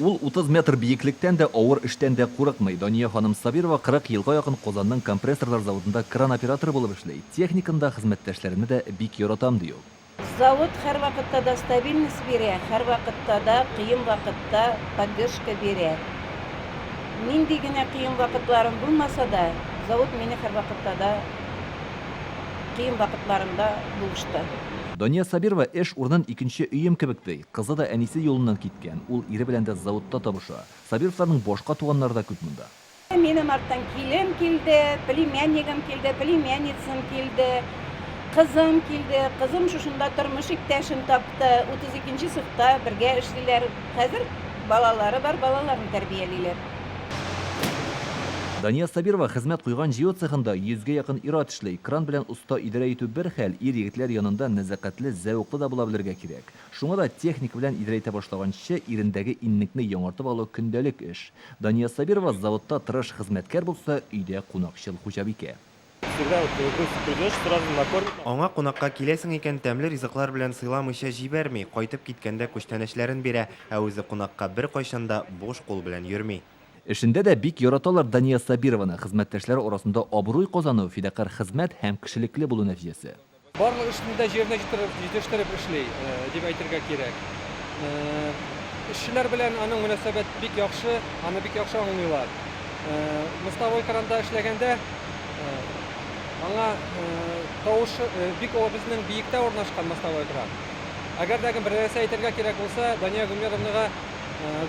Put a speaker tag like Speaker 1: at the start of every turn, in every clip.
Speaker 1: Ул 30 метр бейеклектен де авыр эштән дә курыкмый. Дания ханым Сабирова 40 елга якын Казанның компрессорлар заводында кран операторы булып эшләй. Техникында хезмәттәшләренә дә бик яратам ди ул.
Speaker 2: Завод һәрвакытта да стабильность бирә, һәрвакытта да кыен вакытта поддержка бирә. Нинди генә кыен вакытларым булмаса да, завод мине һәрвакытта да кыен вакытларымда булышты.
Speaker 1: Дания Сабирова эш урынын икенче өем кебек ди. Кызы да әнисе юлыннан киткән. Ул ире белән дә заводта табыша. Сабировларның башка туганнары да күп монда.
Speaker 2: Минем арттан килем килде, племяннигым килде, племянницам килде, кызым килде. Кызым шушында тормыш иптәшен тапты. 32-нче сыйфта бергә эшлиләр. Хәзер балалары бар, балаларын тәрбиялиләр.
Speaker 1: Дания Сабирова хезмәт куйган җыю цехында 100гә якын ир-ат эшләй. Кран белән уста идарә итү бер хәл, ир-егетләр янында нәзакәтле, зәвыклы да була белергә кирәк. Шуңа да техник белән идарә итә башлаганчы ирендәге иннекне яңартып алу көндәлек эш. Дания Сабирова заводта тырыш хезмәткәр булса, өйдә кунакчыл хуҗабикә.
Speaker 3: Аңа кунакка киләсең икән тәмле ризыклар белән сыйламыйча җибәрми, кайтып киткәндә күчтәнәчләрен бирә, ә үзе кунакка бер кайчанда буш кул белән йөрми.
Speaker 1: Эшендә дә бик яраталар Дания Сабированы. Хезмәттәшләре арасында абруй казану, фидакар хезмәт һәм кешелекле булу нәтиҗәсе.
Speaker 4: Барлык эшендә җиренә җитештереп эшли, дип әйтергә кирәк. Эшчеләр белән аның мөнәсәбәт бик яхшы, аны бик яхшы аңлыйлар. Мостовой кранда эшләгәндә аңа тавышы бик безнең биектә урнашкан мостовой кран. Әгәр дә бер нәрсә әйтергә кирәк булса, Дания Гумеровнага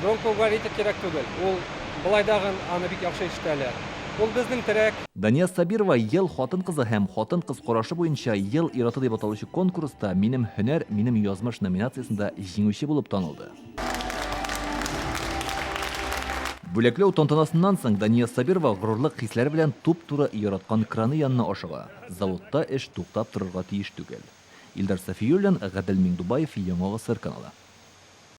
Speaker 4: громко говорить кирәк түгел. Ул Былайдагын аны бик яхшы ишетәләр. Ул безнең терәк.
Speaker 1: Дания Сабирова ел хатын-кызы һәм хатын-кыз карашы буенча ел ир-аты дип аталучы конкурста "Минем һөнәр, минем язмыш" номинациясендә җиңүче булып танылды. Бүләкләү тантанасыннан соң Дания Сабирова горурлык хисләре белән туп-туры яраткан краны янына ашыга. Заводта эш туктап торырга тиеш түгел. Илдар Сафиуллин, Гадел Миңдубаев, Яңа Гасыр каналы.